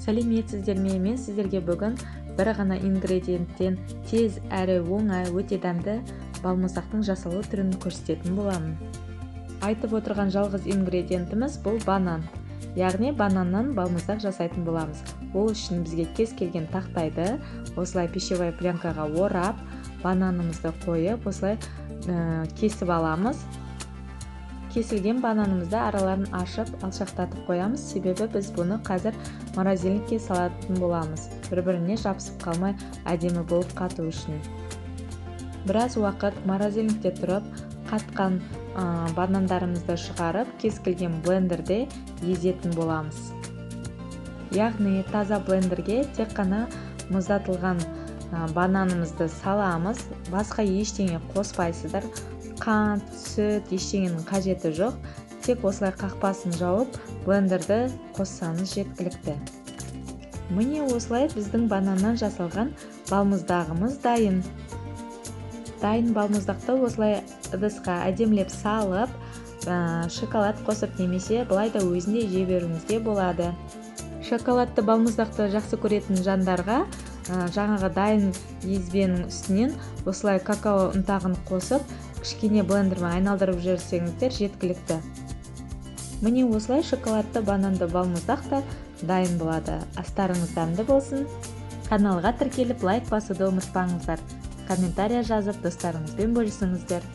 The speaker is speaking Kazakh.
Сәлеметсіздер ме? Мен сіздерге бүгін бір ғана ингредиенттен тез әрі оңай өте дәмді балмұздақтың жасалу түрін көрсететін боламын. Айтып отырған жалғыз ингредиентіміз бұл банан. Яғни бананнан балмұздақ жасайтын боламыз. Ол үшін бізге кез келген тақтайды осылай пищевой пленкаға орап, бананымызды қойып, осылай кесіп аламыз. Кесілген бананымызды араларын ашып, алшақтатып қоямыз, себебі біз бұны қазір морозильникке салатын боламыз. Бір-біріне жабысып қалмай әдемі болып қату үшін. Біраз уақыт морозильникте тұрып, қатқан банандарымызды шығарып, кез келген блендерде езетін боламыз. Яғни таза блендерге тек қана мұздатылған бананымызды саламыз, басқа ештеңе қоспайсыздар. Қант, сүт, ештеңенің қажеті жоқ. Тек осылай қақпасын жауып, блендерді қоссаңыз жеткілікті. Міне осылай біздің бананнан жасалған балмұздағымыз дайын. Дайын балмұздақты осылай ыдысқа әдемілеп салып, шоколад қосып немесе былай да өзінде жей беруіңізге болады. Шоколадты балмұздақты жақсы көретін жандарға жаңағы дайын езбенің үстінен осылай какао ұнтағын қосып, кішкене блендермен айналдырып жүрсеңіздер жеткілікті. Міне осылай шоколадты бананды балмұздақ та дайын болады. Астарыңыз дәмді болсын. Каналға тіркеліп лайк басуды ұмытпаңыздар. Комментария жазып достарыңызбен бөлісіңіздер.